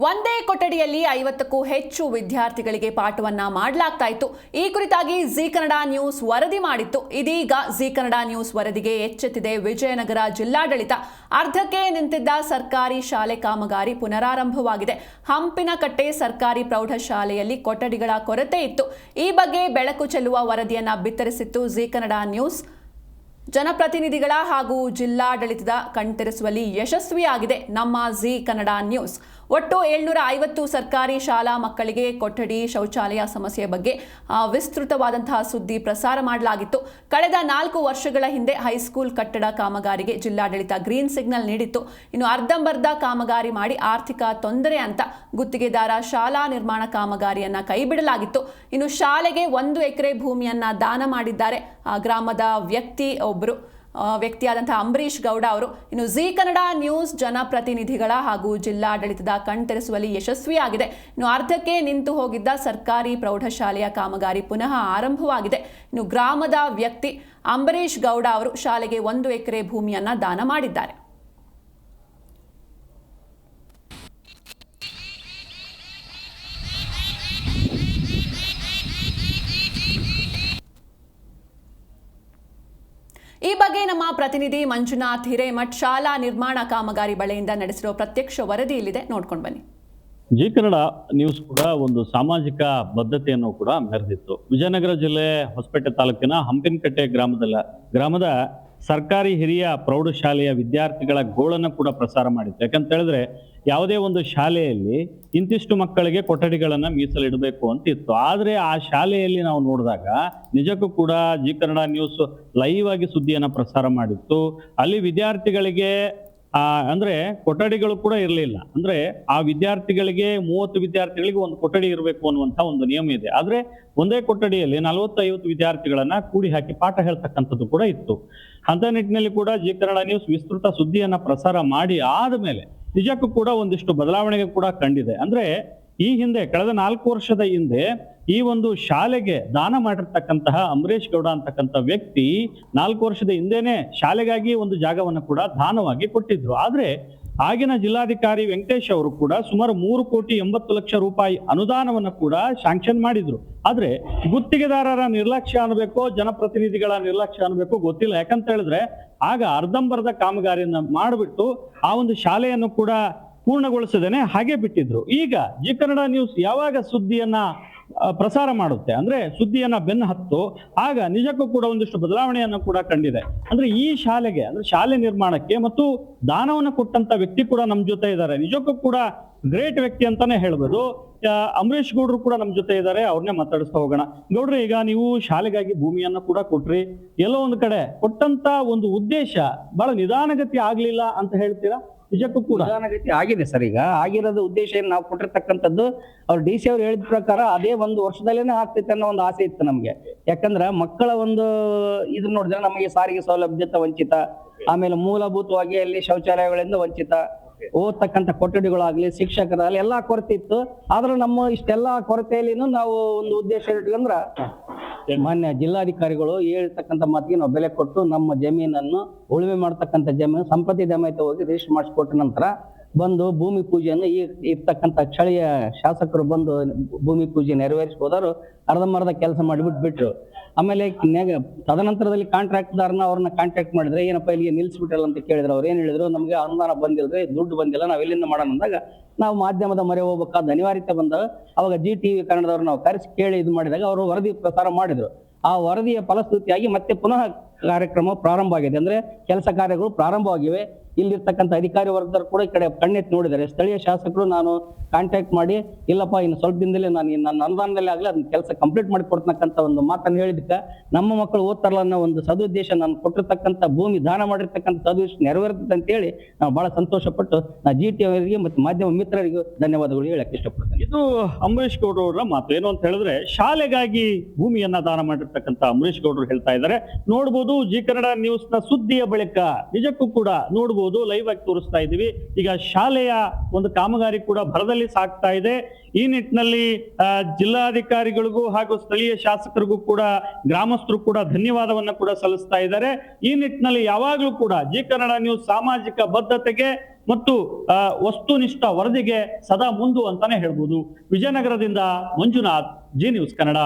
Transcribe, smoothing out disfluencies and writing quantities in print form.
ಒಂದೇ ಕೊಠಡಿಯಲ್ಲಿ 50ಕ್ಕೂ ಹೆಚ್ಚು ವಿದ್ಯಾರ್ಥಿಗಳಿಗೆ ಪಾಠವನ್ನ ಮಾಡಲಾಗ್ತಾ ಇತ್ತು. ಈ ಕುರಿತಾಗಿ ಜಿ ಕನ್ನಡ ನ್ಯೂಸ್ ವರದಿ ಮಾಡಿತ್ತು. ಇದೀಗ ಜಿ ಕನ್ನಡ ನ್ಯೂಸ್ ವರದಿಗೆ ಎಚ್ಚೆತ್ತಿದೆ ವಿಜಯನಗರ ಜಿಲ್ಲಾಡಳಿತ. ಅರ್ಧಕ್ಕೆ ನಿಂತಿದ್ದ ಸರ್ಕಾರಿ ಶಾಲೆ ಕಾಮಗಾರಿ ಪುನರಾರಂಭವಾಗಿದೆ. ಹಂಪಿನಕಟ್ಟೆ ಸರ್ಕಾರಿ ಪ್ರೌಢಶಾಲೆಯಲ್ಲಿ ಕೊಠಡಿಗಳ ಕೊರತೆ ಇತ್ತು. ಈ ಬಗ್ಗೆ ಬೆಳಕು ಚೆಲ್ಲುವ ವರದಿಯನ್ನ ಬಿತ್ತರಿಸಿತ್ತು ಜಿ ಕನ್ನಡ ನ್ಯೂಸ್. ಜನಪ್ರತಿನಿಧಿಗಳ ಹಾಗೂ ಜಿಲ್ಲಾಡಳಿತದ ಕಣ್ತೆರೆಸುವಲ್ಲಿ ಯಶಸ್ವಿಯಾಗಿದೆ ನಮ್ಮ ಜಿ ಕನ್ನಡ ನ್ಯೂಸ್. ಒಟ್ಟು 750 ಸರ್ಕಾರಿ ಶಾಲಾ ಮಕ್ಕಳಿಗೆ ಕೊಠಡಿ ಶೌಚಾಲಯ ಸಮಸ್ಯೆ ಬಗ್ಗೆ ವಿಸ್ತೃತವಾದಂತಹ ಸುದ್ದಿ ಪ್ರಸಾರ ಮಾಡಲಾಗಿತ್ತು. ಕಳೆದ 4 ವರ್ಷಗಳ ಹಿಂದೆ ಹೈಸ್ಕೂಲ್ ಕಟ್ಟಡ ಕಾಮಗಾರಿಗೆ ಜಿಲ್ಲಾಡಳಿತ ಗ್ರೀನ್ ಸಿಗ್ನಲ್ ನೀಡಿತ್ತು. ಇನ್ನು ಅರ್ಧಂಬರ್ಧ ಕಾಮಗಾರಿ ಮಾಡಿ ಆರ್ಥಿಕ ತೊಂದರೆ ಅಂತ ಗುತ್ತಿಗೆದಾರ ಶಾಲಾ ನಿರ್ಮಾಣ ಕಾಮಗಾರಿಯನ್ನ ಕೈಬಿಡಲಾಗಿತ್ತು. ಇನ್ನು ಶಾಲೆಗೆ 1 ಎಕರೆ ಭೂಮಿಯನ್ನ ದಾನ ಮಾಡಿದ್ದಾರೆ ಗ್ರಾಮದ ವ್ಯಕ್ತಿಯಾದಂತಹ ಅಂಬರೀಶ್ ಗೌಡ ಅವರು. ಇನ್ನು ಜಿ ಕನ್ನಡ ನ್ಯೂಸ್ ಜನಪ್ರತಿನಿಧಿಗಳ ಹಾಗೂ ಜಿಲ್ಲಾಡಳಿತದ ಕಣ್ತೆರೆಸುವಲ್ಲಿ ಯಶಸ್ವಿಯಾಗಿದೆ. ಇನ್ನು ಅರ್ಧಕ್ಕೆ ನಿಂತು ಹೋಗಿದ್ದ ಸರ್ಕಾರಿ ಪ್ರೌಢಶಾಲೆಯ ಕಾಮಗಾರಿ ಪುನಃ ಆರಂಭವಾಗಿದೆ. ಇನ್ನು ಗ್ರಾಮದ ವ್ಯಕ್ತಿ ಅಂಬರೀಶ್ ಗೌಡ ಅವರು ಶಾಲೆಗೆ 1 ಎಕರೆ ಭೂಮಿಯನ್ನ ದಾನ ಮಾಡಿದ್ದಾರೆ. ಈ ಬಗ್ಗೆ ನಮ್ಮ ಪ್ರತಿನಿಧಿ ಮಂಜುನಾಥ್ ಹಿರೇಮಠ್ ಶಾಲಾ ನಿರ್ಮಾಣ ಕಾಮಗಾರಿ ಬಳಿಯಿಂದ ನಡೆಸಿರುವ ಪ್ರತ್ಯಕ್ಷ ವರದಿ ಇಲ್ಲಿದೆ, ನೋಡ್ಕೊಂಡು ಬನ್ನಿ. ಜಿ ಕನ್ನಡ ನ್ಯೂಸ್ ಕೂಡ ಒಂದು ಸಾಮಾಜಿಕ ಬದ್ಧತೆಯನ್ನು ಕೂಡ ಮೆರೆದಿತ್ತು. ವಿಜಯನಗರ ಜಿಲ್ಲೆ ಹೊಸಪೇಟೆ ತಾಲೂಕಿನ ಹಂಪಿನಕಟ್ಟೆ ಗ್ರಾಮದ ಸರ್ಕಾರಿ ಹಿರಿಯ ಪ್ರೌಢಶಾಲೆಯ ವಿದ್ಯಾರ್ಥಿಗಳ ಗೋಳನ್ನು ಕೂಡ ಪ್ರಸಾರ ಮಾಡಿತ್ತು. ಯಾಕಂತ ಹೇಳಿದ್ರೆ ಯಾವುದೇ ಒಂದು ಶಾಲೆಯಲ್ಲಿ ಇಂತಿಷ್ಟು ಮಕ್ಕಳಿಗೆ ಕೊಠಡಿಗಳನ್ನು ಮೀಸಲಿಡಬೇಕು ಅಂತ ಇತ್ತು. ಆದರೆ ಆ ಶಾಲೆಯಲ್ಲಿ ನಾವು ನೋಡಿದಾಗ ನಿಜಕ್ಕೂ ಕೂಡ ಜಿ ಕನ್ನಡ ನ್ಯೂಸ್ ಲೈವ್ ಆಗಿ ಸುದ್ದಿಯನ್ನು ಪ್ರಸಾರ ಮಾಡಿತ್ತು. ಅಲ್ಲಿ ವಿದ್ಯಾರ್ಥಿಗಳಿಗೆ ಅಂದ್ರೆ ಕೊಠಡಿಗಳು ಕೂಡ ಇರಲಿಲ್ಲ. ಅಂದ್ರೆ ಆ ವಿದ್ಯಾರ್ಥಿಗಳಿಗೆ 30 ವಿದ್ಯಾರ್ಥಿಗಳಿಗೆ ಒಂದು ಕೊಠಡಿ ಇರಬೇಕು ಅನ್ನುವಂಥ ಒಂದು ನಿಯಮ ಇದೆ. ಆದ್ರೆ ಒಂದೇ ಕೊಠಡಿಯಲ್ಲಿ 40-50 ವಿದ್ಯಾರ್ಥಿಗಳನ್ನ ಕೂಡಿ ಹಾಕಿ ಪಾಠ ಹೇಳ್ತಕ್ಕಂಥದ್ದು ಕೂಡ ಇತ್ತು. ಅಂತ ನಿಟ್ಟಿನಲ್ಲಿ ಕೂಡ ಜಿ ಕನ್ನಡ ನ್ಯೂಸ್ ವಿಸ್ತೃತ ಸುದ್ದಿಯನ್ನ ಪ್ರಸಾರ ಮಾಡಿ ಆದ್ಮೇಲೆ ನಿಜಕ್ಕೂ ಕೂಡ ಒಂದಿಷ್ಟು ಬದಲಾವಣೆಗೆ ಕೂಡ ಕಂಡಿದೆ. ಅಂದ್ರೆ ಈ ಹಿಂದೆ ಕಳೆದ 4 ವರ್ಷದ ಹಿಂದೆ ಈ ಒಂದು ಶಾಲೆಗೆ ದಾನ ಮಾಡಿರ್ತಕ್ಕಂತಹ ಅಂಬರೀಶ್ ಗೌಡ ಅಂತಕ್ಕಂಥ ವ್ಯಕ್ತಿ 4 ವರ್ಷದ ಹಿಂದೆನೆ ಶಾಲೆಗಾಗಿ ಒಂದು ಜಾಗವನ್ನು ಕೂಡ ದಾನವಾಗಿ ಕೊಟ್ಟಿದ್ರು. ಆದ್ರೆ ಆಗಿನ ಜಿಲ್ಲಾಧಿಕಾರಿ ವೆಂಕಟೇಶ್ ಅವರು ಕೂಡ ಸುಮಾರು 3,80,00,000 ರೂಪಾಯಿ ಅನುದಾನವನ್ನು ಕೂಡ ಶಾಂಕ್ಷನ್ ಮಾಡಿದ್ರು. ಆದ್ರೆ ಗುತ್ತಿಗೆದಾರರ ನಿರ್ಲಕ್ಷ್ಯ ಅನ್ಬೇಕೋ ಜನಪ್ರತಿನಿಧಿಗಳ ನಿರ್ಲಕ್ಷ್ಯ ಅನ್ಬೇಕೋ ಗೊತ್ತಿಲ್ಲ. ಯಾಕಂತ ಹೇಳಿದ್ರೆ ಆಗ ಅರ್ಧಂಬರ್ಧ ಕಾಮಗಾರಿಯನ್ನ ಮಾಡಿಬಿಟ್ಟು ಆ ಒಂದು ಶಾಲೆಯನ್ನು ಕೂಡ ಪೂರ್ಣಗೊಳಿಸದೇನೆ ಹಾಗೆ ಬಿಟ್ಟಿದ್ರು. ಈಗ ಜಿ ಕನ್ನಡ ನ್ಯೂಸ್ ಯಾವಾಗ ಸುದ್ದಿಯನ್ನ ಪ್ರಸಾರ ಮಾಡುತ್ತೆ, ಅಂದ್ರೆ ಸುದ್ದಿಯನ್ನ ಬೆನ್ನು ಹತ್ತು, ಆಗ ನಿಜಕ್ಕೂ ಕೂಡ ಒಂದಿಷ್ಟು ಬದಲಾವಣೆಯನ್ನು ಕೂಡ ಕಂಡಿದೆ. ಅಂದ್ರೆ ಈ ಶಾಲೆಗೆ ಅಂದ್ರೆ ಶಾಲೆ ನಿರ್ಮಾಣಕ್ಕೆ ಮತ್ತು ದಾನವನ್ನು ಕೊಟ್ಟಂತ ವ್ಯಕ್ತಿ ಕೂಡ ನಮ್ ಜೊತೆ ಇದ್ದಾರೆ. ನಿಜಕ್ಕೂ ಕೂಡ ಗ್ರೇಟ್ ವ್ಯಕ್ತಿ ಅಂತಾನೆ ಹೇಳ್ಬೋದು. ಅಂಬರೀಶ್ ಗೌಡ್ರು ಕೂಡ ನಮ್ ಜೊತೆ ಇದ್ದಾರೆ, ಅವ್ರನ್ನೇ ಮಾತಾಡಿಸ್ತಾ ಹೋಗೋಣ. ಗೌಡ್ರೆ, ಈಗ ನೀವು ಶಾಲೆಗಾಗಿ ಭೂಮಿಯನ್ನ ಕೂಡ ಕೊಟ್ರಿ, ಎಲ್ಲೋ ಒಂದು ಕಡೆ ಕೊಟ್ಟಂತ ಒಂದು ಉದ್ದೇಶ ಬಹಳ ನಿಧಾನಗತಿ ಆಗ್ಲಿಲ್ಲ ಅಂತ ಹೇಳ್ತೀರಾ? ನಿಜಕ್ಕೂ ಕೂಡ ನಿಧಾನಗತಿ ಆಗಿದೆ ಸರ್. ಈಗ ಆಗಿರೋದು ಉದ್ದೇಶ ಏನು, ನಾವು ಕೊಟ್ಟಿರ್ತಕ್ಕಂಥದ್ದು ಅವ್ರು ಡಿ ಸಿ ಅವ್ರು ಹೇಳಿದ ಪ್ರಕಾರ ಅದೇ 1 ವರ್ಷದಲ್ಲೇನೆ ಆಗ್ತೈತೆ ಅನ್ನೋ ಒಂದು ಆಸೆ ಇತ್ತು ನಮ್ಗೆ. ಯಾಕಂದ್ರೆ ಮಕ್ಕಳ ಒಂದು ಇದನ್ನ ನೋಡಿದ್ರೆ ನಮಗೆ ಸಾರಿಗೆ ಸೌಲಭ್ಯತೆ ವಂಚಿತ, ಆಮೇಲೆ ಮೂಲಭೂತವಾಗಿ ಅಲ್ಲಿ ಶೌಚಾಲಯಗಳಿಂದ ವಂಚಿತ, ಓದ್ತಕ್ಕಂಥ ಕೊಠಡಿಗಳಾಗ್ಲಿ ಶಿಕ್ಷಕರಾಗಲಿ ಎಲ್ಲಾ ಕೊರತೆ ಇತ್ತು. ಆದ್ರೂ ನಮ್ಮ ಇಷ್ಟೆಲ್ಲಾ ಕೊರತೆಯಲ್ಲಿ ನಾವು ಒಂದು ಉದ್ದೇಶ ಇಟ್ಕೊಂಡ್ರ ಮಾನ್ಯ ಜಿಲ್ಲಾಧಿಕಾರಿಗಳು ಹೇಳ್ತಕ್ಕಂಥ ಮಾತಿಗೆ ನಾವು ಬೆಲೆ ಕೊಟ್ಟು ನಮ್ಮ ಜಮೀನನ್ನು ಉಳುಮೆ ಮಾಡ್ತಕ್ಕಂಥ ಜಮೀನು ಸಂಪತ್ತಿ ದಾಮಾಯಿತ ಹೋಗಿ ರಿಜಿಸ್ಟರ್ ಮಾಡಿಸ್ಕೊಟ್ಟ ನಂತರ ಬಂದು ಭೂಮಿ ಪೂಜೆಯನ್ನು ಇರ್ತಕ್ಕಂಥ ಸ್ಥಳೀಯ ಶಾಸಕರು ಬಂದು ಭೂಮಿ ಪೂಜೆ ನೆರವೇರಿಸಿ ಹೋದರು. ಅರ್ಧಂಬರ್ಧ ಕೆಲಸ ಮಾಡಿಬಿಟ್ಟು ಬಿಟ್ರು. ಆಮೇಲೆ ತದನಂತರದಲ್ಲಿ ಕಾಂಟ್ರಾಕ್ಟ್ದಾರನ ಅವ್ರನ್ನ ಕಾಂಟ್ಯಾಕ್ಟ್ ಮಾಡಿದ್ರೆ ಏನಪ್ಪ ಇಲ್ಲಿಗೆ ನಿಲ್ಸ್ಬಿಟ್ಟಲ್ಲ ಅಂತ ಕೇಳಿದ್ರು. ಅವ್ರು ಏನ್ ಹೇಳಿದ್ರು, ನಮ್ಗೆ ಅನುದಾನ ಬಂದಿಲ್ರಿ, ದುಡ್ಡು ಬಂದಿಲ್ಲ, ನಾವ್ ಎಲ್ಲಿಂದ ಮಾಡೋಣ ಅಂದಾಗ ನಾವು ಮಾಧ್ಯಮದ ಮೊರೆ ಹೋಗ್ಬೇಕಾದ ಅನಿವಾರ್ಯತೆ ಬಂದಾಗ ಅವಾಗ ಜಿ ಟಿವಿ ಕನ್ನಡದವ್ರು ನಾವು ಕರೆಸಿ ಕೇಳಿ ಇದು ಮಾಡಿದಾಗ ಅವರು ವರದಿ ಪ್ರಸಾರ ಮಾಡಿದ್ರು. ಆ ವರದಿಯ ಫಲಶ್ರುತಿಯಾಗಿ ಮತ್ತೆ ಪುನಃ ಕಾರ್ಯಕ್ರಮ ಪ್ರಾರಂಭ ಆಗಿದೆ. ಅಂದ್ರೆ ಕೆಲಸ ಕಾರ್ಯಗಳು ಪ್ರಾರಂಭವಾಗಿವೆ. ಇಲ್ಲಿರ್ತಕ್ಕಂಥ ಅಧಿಕಾರಿ ವರ್ಗದವರು ಕೂಡ ಈ ಕಡೆ ಕಣ್ಣೆತ್ತಿ ನೋಡಿದ್ದಾರೆ. ಸ್ಥಳೀಯ ಶಾಸಕರು ನಾನು ಕಾಂಟ್ಯಾಕ್ಟ್ ಮಾಡಿ ಇಲ್ಲಪ್ಪ ಇನ್ನು ಸ್ವಲ್ಪ ದಿನದಲ್ಲಿ ನಾನು ನನ್ನ ಅನುದಾನದಲ್ಲಿ ಆಗಲಿ ಅದನ್ನ ಕೆಲಸ ಕಂಪ್ಲೀಟ್ ಮಾಡಿ ಕೊಡ್ತಕ್ಕಂಥ ಒಂದು ಮಾತನ್ನು ಹೇಳಿದಕ್ಕೆ ನಮ್ಮ ಮಕ್ಕಳು ಓದ್ತಾರಲ್ಲ ಅನ್ನೋ ಒಂದು ಸದುದ್ದೇಶ, ನಾನು ಕೊಟ್ಟಿರ್ತಕ್ಕಂಥ ಭೂಮಿ ದಾನ ಮಾಡಿರ್ತಕ್ಕಂಥ ಸದುದ್ದೇಶ ನೆರವೇರ್ತದೆ ಅಂತ ಹೇಳಿ ನಾವು ಬಹಳ ಸಂತೋಷ ಪಟ್ಟು ಜಿ ಟಿ ಅವರಿಗೆ ಮತ್ತು ಮಾಧ್ಯಮ ಮಿತ್ರರಿಗೂ ಧನ್ಯವಾದಗಳು ಹೇಳಕ್ಕೆ ಇಷ್ಟಪಡ್ತೇನೆ. ಇದು ಅಂಬರೀಶ್ ಗೌಡ್ರ ಅವರ ಮಾತು. ಏನು ಅಂತ ಹೇಳಿದ್ರೆ ಶಾಲೆಗಾಗಿ ಭೂಮಿಯನ್ನ ದಾನ ಮಾಡಿರ್ತಕ್ಕಂಥ ಅಂಬರೀಶ್ ಗೌಡ್ರು ಹೇಳ್ತಾ ಇದ್ದಾರೆ. ನೋಡ್ಬೋದು ಜಿ ಕನ್ನಡ ನ್ಯೂಸ್ ನ ಸುದ್ದಿಯ ಬಳಿಕ ನಿಜಕ್ಕೂ ಕೂಡ ನೋಡ್ಬೋದು, ಲೈವ್ ಆಗಿ ತೋರಿಸ್ತಾ ಇದೀವಿ. ಈಗ ಶಾಲೆಯ ಒಂದು ಕಾಮಗಾರಿ ಕೂಡ ಭರದಲ್ಲಿ ಸಾಗ್ತಾ ಇದೆ. ಈ ನಿಟ್ಟಿನಲ್ಲಿ ಜಿಲ್ಲಾಧಿಕಾರಿಗಳಿಗೂ ಹಾಗೂ ಸ್ಥಳೀಯ ಶಾಸಕರಿಗೂ ಕೂಡ ಗ್ರಾಮಸ್ಥರು ಕೂಡ ಧನ್ಯವಾದವನ್ನ ಕೂಡ ಸಲ್ಲಿಸ್ತಾ ಇದ್ದಾರೆ. ಈ ನಿಟ್ಟಿನಲ್ಲಿ ಯಾವಾಗ್ಲೂ ಕೂಡ ಜಿ ಕನ್ನಡ ನ್ಯೂಸ್ ಸಾಮಾಜಿಕ ಬದ್ಧತೆಗೆ ಮತ್ತು ವಸ್ತುನಿಷ್ಠ ವರದಿಗೆ ಸದಾ ಮುಂದು ಅಂತಾನೆ ಹೇಳ್ಬೋದು. ವಿಜಯನಗರದಿಂದ ಮಂಜುನಾಥ್, ಜಿ ನ್ಯೂಸ್ ಕನ್ನಡ.